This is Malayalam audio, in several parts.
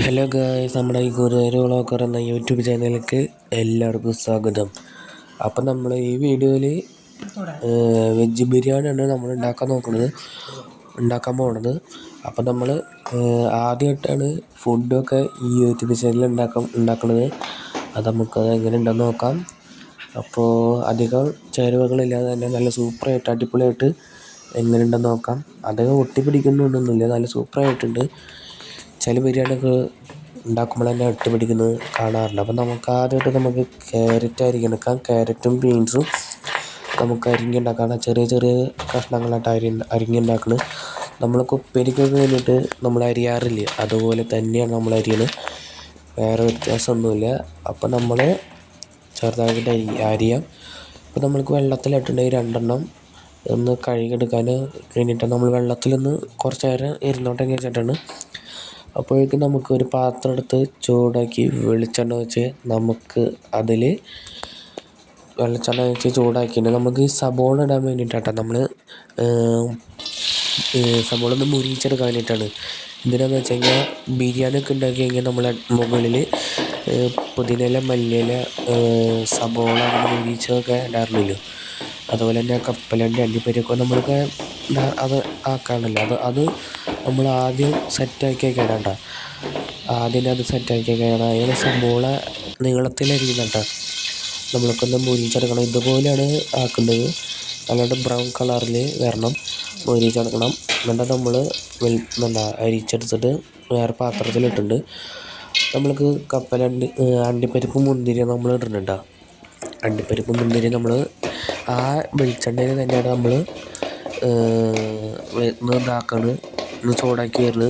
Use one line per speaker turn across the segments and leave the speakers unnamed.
ഹലോ ഗായ്സ്, നമ്മുടെ ഈ ഗുരുവായൂർ വ്ളോഗർ എന്ന യൂട്യൂബ് ചാനലിലേക്ക് എല്ലാവർക്കും സ്വാഗതം. അപ്പം നമ്മൾ ഈ വീഡിയോയിൽ വെജ് ബിരിയാണിയാണ് നമ്മൾ ഉണ്ടാക്കാൻ പോകുന്നത്. അപ്പം നമ്മൾ ആദ്യമായിട്ടാണ് ഫുഡൊക്കെ ഈ യൂട്യൂബ് ചാനലിൽ ഉണ്ടാക്കുന്നത്. അത് നമുക്ക് എങ്ങനെ ഉണ്ടെന്ന് നോക്കാം. അപ്പോൾ അധികം ചേരുവകളില്ലാതെ തന്നെ നല്ല സൂപ്പറായിട്ട് അടിപൊളിയായിട്ട് എങ്ങനെ ഉണ്ടെന്ന് നോക്കാം. അധികം ഒട്ടിപ്പിടിക്കുന്നുണ്ടൊന്നുമില്ല, നല്ല സൂപ്പറായിട്ടുണ്ട്. ചില ബിരിയാണിയൊക്കെ ഉണ്ടാക്കുമ്പോൾ തന്നെ ഒട്ടിപ്പിടിക്കുന്നത് കാണാറുണ്ട്. അപ്പം നമുക്ക് ക്യാരറ്റ് അരിഞ്ഞെടുക്കാം. ക്യാരറ്റും ബീൻസും നമുക്ക് അരിഞ്ഞുണ്ടാക്കാം. ചെറിയ ചെറിയ കഷ്ണങ്ങളായിട്ട് അരിഞ്ഞുണ്ടാക്കുന്നത്. നമ്മൾക്ക് ഉപ്പേരിക്കൊക്കെ വേണ്ടിയിട്ട് നമ്മൾ അരിയാറില്ല, അതുപോലെ തന്നെയാണ് നമ്മൾ അരിയുന്നത്. വേറെ വ്യത്യാസമൊന്നുമില്ല. അപ്പം നമ്മൾ ചെറുതായിട്ട് അരിയാം. അപ്പോൾ നമ്മൾക്ക് വെള്ളത്തിലിട്ടുണ്ടെങ്കിൽ രണ്ടെണ്ണം ഒന്ന് കഴുകിയെടുക്കാൻ വേണ്ടിയിട്ട് നമ്മൾ വെള്ളത്തിലൊന്ന് കുറച്ച് നേരം ഇരുന്നോട്ടെന്ന് വെച്ചിട്ടാണ്. അപ്പോഴേക്കും നമുക്ക് ഒരു പാത്രം എടുത്ത് ചൂടാക്കി വെളിച്ചെണ്ണ വെച്ച് നമുക്ക് അതിൽ വെളിച്ചെണ്ണ വെച്ച് ചൂടാക്കിയിട്ട് നമുക്ക് ഈ സബോള ഇടാൻ വേണ്ടിയിട്ടാണ്. നമ്മൾ സബോള ഒന്ന് മുരിച്ചെടുക്കാൻ വേണ്ടിയിട്ടാണ്. എന്തിനാന്ന് വെച്ച് കഴിഞ്ഞാൽ ബിരിയാണിയൊക്കെ ഉണ്ടാക്കി കഴിഞ്ഞാൽ നമ്മൾ മുകളിൽ പുതിനയില, മല്ലിയില, സബോള അങ്ങനെ മുരിച്ചതൊക്കെ ഇടാറുണ്ടല്ലോ. അതുപോലെ തന്നെ കപ്പലണ്ടി, അണ്ടിപ്പരിപ്പൊക്കെ നമ്മൾക്ക് അത് ആക്കാണല്ലോ. അത് നമ്മൾ ആദ്യം സെറ്റാക്കി വെക്കാനാണ്ട. ആദ്യം അത് സെറ്റാക്കി വെക്കാനാണ്. അതിന് സബോള നീളത്തിലരിയുന്നുണ്ട. നമ്മൾക്കൊന്ന് മുരിച്ചെടുക്കണം. ഇതുപോലെയാണ് ആക്കേണ്ടത്. നല്ലോണം ബ്രൗൺ കളറിൽ വരണം, മുരിച്ചെടുക്കണം. എന്നിട്ട് നമ്മൾ അരിച്ചെടുത്തിട്ട് വേറെ പാത്രത്തിലിട്ടുണ്ട്. നമ്മൾക്ക് അണ്ടിപ്പരിപ്പ്, മുന്തിരി നമ്മൾ ഇടുന്നുണ്ട്. അണ്ടിപ്പരിപ്പ്, മുന്തിരി നമ്മൾ ആ വെളിച്ചെണ്ണയിൽ തന്നെയാണ് നമ്മൾ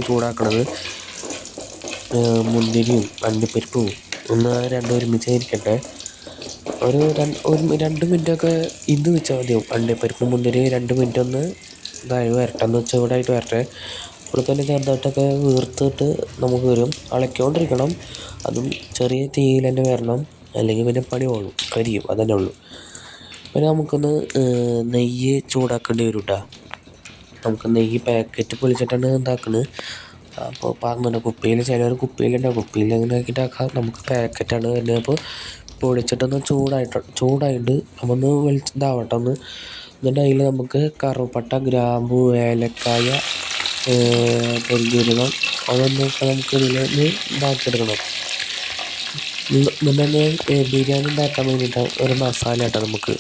ചൂടാക്കണത്. മുന്തിരിയും അണ്ടിപ്പരിപ്പും രണ്ടും ഒരുമിച്ച് ഇരിക്കട്ടെ. ഒരു 2 മിനിറ്റൊക്കെ ഇത് വെച്ചാൽ മതിയാവും. അണ്ടിപ്പരിപ്പും മുന്തിരി 2 മിനിറ്റ് ഒന്ന് വരട്ടെ, ഒന്ന് ചൂടായിട്ട് വരട്ടെ. അപ്പോൾ തന്നെ ചെറുതായിട്ടൊക്കെ വീർത്തിട്ട് നമുക്ക് വരും. ഇളക്കിക്കൊണ്ടിരിക്കണം. അതും ചെറിയ തീയിൽ തന്നെ വരണം, അല്ലെങ്കിൽ പിന്നെ പണി പോകും, കരിയും. അതന്നെ ഉള്ളൂ. പിന്നെ നമുക്കൊന്ന് നെയ്യ് ചൂടാക്കേണ്ടി വരും കേട്ടോ. നമുക്ക് നെയ്യ് പാക്കറ്റ് പൊളിച്ചിട്ടാണ് ഉണ്ടാക്കുന്നത്. അപ്പോൾ പറഞ്ഞില്ല, കുപ്പിയിലുണ്ടാവും. കുപ്പിയിൽ അങ്ങനെ ആക്കിയിട്ടാക്കാം. നമുക്ക് പാക്കറ്റാണ് വരുന്നത്. അപ്പോൾ പൊളിച്ചിട്ടൊന്ന് ചൂടായിട്ട് ഒന്ന് ഇതാവട്ടെ ഒന്ന്. എന്നിട്ട് അതിൽ നമുക്ക് കറുവപ്പട്ട, ഗ്രാമ്പു, ഏലക്കായ, പെരുംജീരകം അതൊന്നൊക്കെ നമുക്ക് ഇതിലൊന്ന് ഇതാക്കിയെടുക്കണം. എന്നിട്ട് ബിരിയാണി ഉണ്ടാക്കാൻ വേണ്ടിയിട്ട് ഒരു മസാല കേട്ടോ. നമുക്ക്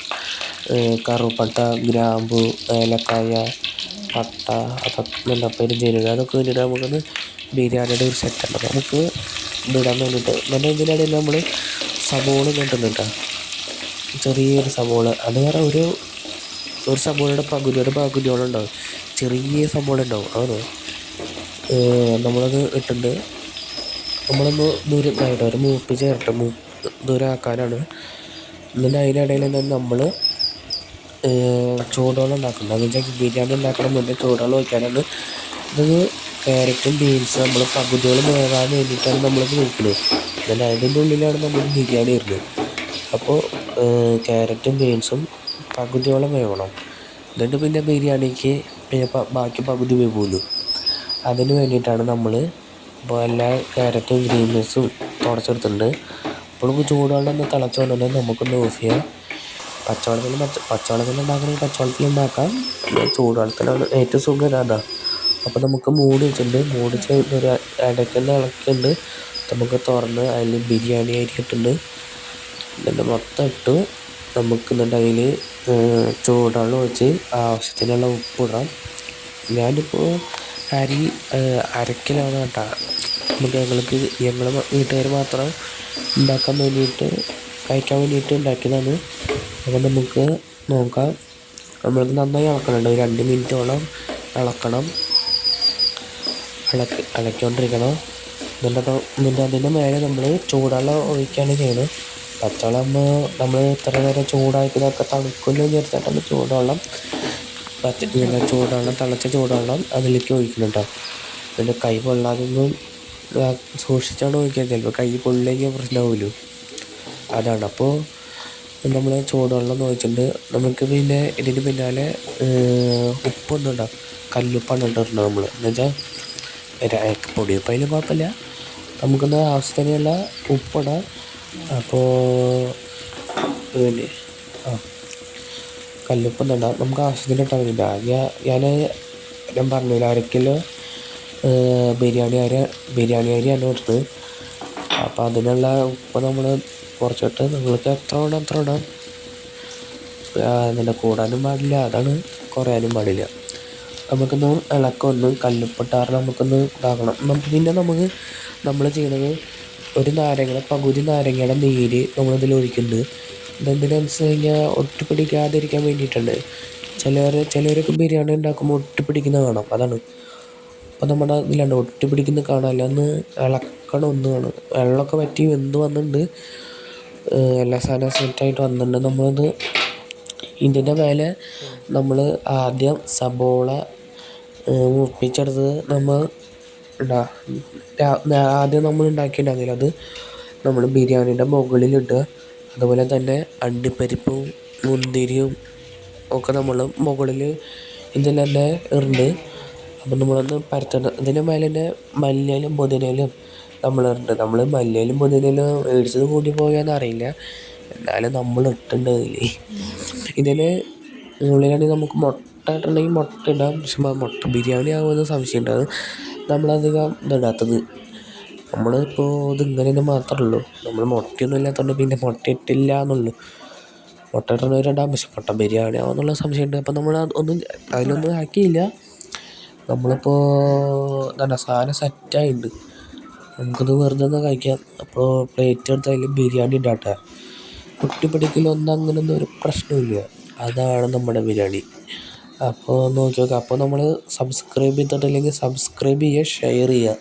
കറുവപ്പട്ട, ഗ്രാമ്പു, ഏലക്കായ, പട്ട, അതൊക്കെ പെരുംജീരകം അതൊക്കെ വേണ്ടിയിട്ട് നമുക്കൊന്ന് ബിരിയാണിയുടെ ഒരു സെറ്റുണ്ട്. അപ്പോൾ നമുക്ക് ഇതിടാൻ വേണ്ടിയിട്ട് ഇതിനിടയിൽ നമ്മൾ സബോള കിട്ടുന്നുണ്ട്. ചെറിയൊരു സബോള, അത് വേറെ ഒരു സബോളയുടെ പകുതിയോളം ഉണ്ടാവും. ചെറിയ സബോള ഉണ്ടാവും. ആണ് നമ്മളത് ഇട്ടിട്ട് നമ്മളൊന്ന് ദൂരമായിട്ട് ഒരു മൂപ്പിച്ച് ചേർത്ത് ദൂരമാക്കാനാണ്. എന്നിട്ട് അതിനിടയിൽ തന്നെ നമ്മൾ ചൂടുവെള്ളം ഉണ്ടാക്കുന്നത്. എന്ന് വെച്ചാൽ ബിരിയാണി ഉണ്ടാക്കണം മുന്നേ ചൂടുവെള്ളം ഒഴിക്കാനാണ്. ഇത് ക്യാരറ്റും ബീൻസും നമ്മൾ പകുതിയോളം വേകാൻ വേണ്ടിയിട്ടാണ് നമ്മളിത് നോക്കുന്നത്. എന്നാൽ അതിൻ്റെ ഉള്ളിലാണ് നമ്മൾ ബിരിയാണി വരുന്നത്. അപ്പോൾ ക്യാരറ്റും ബീൻസും പകുതിയോളം വേവണം. എന്നിട്ട് പിന്നെ ബിരിയാണിക്ക് പിന്നെ ബാക്കി പകുതി വേവുള്ളൂ. അതിന് വേണ്ടിയിട്ടാണ് നമ്മൾ ഇപ്പോൾ എല്ലാ ക്യാരറ്റും ബീൻസും തുടച്ചെടുത്തിട്ടുണ്ട്. അപ്പോൾ ചൂടുവെള്ളം ഒന്ന് തിളച്ച് വന്നിട്ടുണ്ടെങ്കിൽ നമുക്കൊന്ന് ഓഫ് ചെയ്യാം. പച്ചവെള്ളത്തിൽ ഉണ്ടാക്കണമെങ്കിൽ പച്ചവെള്ളത്തിൽ ഉണ്ടാക്കാം. ചൂടുവെള്ളത്തിലാണ് ഏറ്റവും സുഖം അതാ. അപ്പോൾ നമുക്ക് മൂടി വെച്ചിട്ട് ഒരു ഇടയ്ക്കൊന്ന് ഇളക്കിയിട്ടുണ്ട്. നമുക്ക് തുറന്ന് അതിൽ ബിരിയാണി അരി ഇട്ടിട്ടുണ്ട്. എന്നിട്ട് മൊത്തം ഇട്ട് നമുക്ക് എന്നിട്ട് അതിൽ ചൂടുവെള്ളം ഒഴിച്ച് ആവശ്യത്തിനുള്ള ഉപ്പിടാം. ഞാനിപ്പോൾ അരി അരക്കിലാണ് കേട്ടോ. ഞങ്ങൾ വീട്ടുകാർ മാത്രം കഴിക്കാൻ വേണ്ടിയിട്ട് ഉണ്ടാക്കിയതാണ്. അപ്പോൾ നമുക്ക് നോക്കാം. നമ്മൾക്ക് നന്നായി ഇളക്കണുണ്ട്. 2 മിനിറ്റോളം ഇളക്കണം. ഇളക്കിക്കൊണ്ടിരിക്കണം. എന്നിട്ട് അതിൻ്റെ മേലെ നമ്മൾ ചൂടുവെള്ളം ഒഴിക്കുകയാണ് ചെയ്യുന്നത്. പച്ചവെള്ളം നമ്മൾ ഇത്ര നേരം ചൂടാക്കിയതൊക്കെ തണുക്കുമല്ലോ എന്ന് വിചാരിച്ചിട്ടാണ് തിളച്ച ചൂടുവെള്ളം അതിലേക്ക് ഒഴിക്കുന്നുണ്ടോ. പിന്നെ കൈ പൊള്ളാതൊന്നും സൂക്ഷിച്ചാണ് ഒഴിക്കുക. ചിലപ്പോൾ കൈ പൊള്ളിയെങ്കിൽ പ്രശ്നമാവുമല്ലോ, അതാണ്. അപ്പോൾ നമ്മൾ ചൂടുവെള്ളം ഒഴിച്ചിട്ടുണ്ട്. നമുക്ക് പിന്നെ ഇതിന് പിന്നാലെ ഉപ്പൊന്നും ഉണ്ടാവും, കല്ലുപ്പാണ് ഇട്ടിട്ടുണ്ട് നമ്മൾ. എന്ന് വെച്ചാൽ പൊടിയപ്പം അതിലും കുഴപ്പമില്ല. നമുക്കൊന്ന് ആവശ്യത്തിനുള്ള ഉപ്പിടാം. അപ്പോൾ പിന്നെ കല്ലുപ്പൊന്നും ഇടാം, നമുക്ക് ആവശ്യത്തിന് ഇട്ടാൽ മതി. ഞാൻ പറഞ്ഞില്ല, അരക്കിലോ ബിരിയാണി അരിയാണ് എടുത്തത്. അപ്പോൾ അതിനുള്ള ഉപ്പ് നമ്മൾ കുറച്ചിട്ട് നിങ്ങൾക്ക് എത്ര വേണം അത്ര ഇടാം. എന്നിട്ട് കൂടാനും പാടില്ല, അതാണ് കുറയാനും പാടില്ല. നമുക്കൊന്ന് ഇളക്കൊന്ന് കല്ലുപ്പിട്ടാറ് നമുക്കൊന്ന് ഇതാക്കണം. പിന്നെ നമ്മൾ ചെയ്യണത് പകുതി നാരങ്ങയുടെ നീര് നമ്മളിതിൽ ഒഴിക്കുന്നുണ്ട്. ഇതെന്തിനാണെന്ന് വെച്ച് കഴിഞ്ഞാൽ ഒട്ടിപ്പിടിക്കാതിരിക്കാൻ വേണ്ടിയിട്ടുണ്ട്. ചിലവരൊക്കെ ബിരിയാണി ഉണ്ടാക്കുമ്പോൾ ഒട്ടിപ്പിടിക്കുന്ന കാണാം, അതാണ്. അപ്പോൾ നമ്മുടെ ഇതിലുണ്ട് ഒട്ടിപ്പിടിക്കുന്ന കാണാമല്ല, ഒന്ന് ഇളക്കണം. കാണും വെള്ളമൊക്കെ വറ്റി വെന്ത് വന്നിട്ടുണ്ട്, എല്ലാ സാധനവും സെറ്റായിട്ട് വന്നിട്ടുണ്ട്. നമ്മളത് ഇതിൻ്റെ മേലെ നമ്മൾ ആദ്യം സബോള മുറിപ്പിച്ചെടുത്തത് ആദ്യം നമ്മൾ ഉണ്ടാക്കിയിട്ടുണ്ടെങ്കിൽ അത് നമ്മൾ ബിരിയാണീൻ്റെ മുകളിലിട്ട്, അതുപോലെ തന്നെ അണ്ടിപ്പരിപ്പും മുന്തിരിയും ഒക്കെ നമ്മൾ മുകളിൽ ഇതിൽ തന്നെ ഇടുന്നുണ്ട്. അപ്പം നമ്മളൊന്ന് പരത്തണം. ഇതിൻ്റെ മേലെ തന്നെ മല്ലിയിലും പുതിനയിലും നമ്മൾ ഇടുന്നുണ്ട്. നമ്മൾ മല്ലിയിലും പുതിനയിലും മേടിച്ചത് കൂടി പോയാന്ന് അറിയില്ല, എന്നാലും നമ്മൾ ഇട്ടിട്ടുണ്ട് ഇതിൽ ഉള്ളിലാണെങ്കിൽ നമുക്ക് മുട്ട ഇട്ടുണ്ടെങ്കിൽ മുട്ട ഇടാം. പക്ഷെ മുട്ട ബിരിയാണി ആകുമെന്ന് സംശയമുണ്ട്, അത് നമ്മളധികം ഇതിടാത്തത്. നമ്മളിപ്പോൾ ഇതിങ്ങനെ മാത്രമേ ഉള്ളൂ, നമ്മൾ മുട്ടയൊന്നും ഇല്ലാത്തതുകൊണ്ട് പിന്നെ മുട്ട ഇട്ടില്ല എന്നുള്ളൂ. മുട്ട ഇടുന്നവരുണ്ടാകും, പക്ഷെ മുട്ട ബിരിയാണി ആവുമെന്നുള്ള സംശയമുണ്ട്. അപ്പോൾ നമ്മൾ അതിലൊന്നും ആക്കിയില്ല. നമ്മളിപ്പോൾ സാധനം സെറ്റായിട്ടുണ്ട്, നമുക്കിത് വെറുതെ ഒന്ന് കഴിക്കാം. അപ്പോൾ പ്ലേറ്റ് എടുത്ത് അതിൽ ബിരിയാണി ഉണ്ടാട്ടെ. ഒട്ടിപ്പിടിക്കലൊന്നും അങ്ങനെയൊന്നും ഒരു പ്രശ്നമില്ല, അതാണ് നമ്മുടെ ബിരിയാണി. അപ്പോൾ നോക്കി നോക്കാം. അപ്പോൾ നമ്മൾ സബ്സ്ക്രൈബ് ചെയ്തിട്ടില്ലെങ്കിൽ സബ്സ്ക്രൈബ് ചെയ്യുക, ഷെയർ ചെയ്യുക.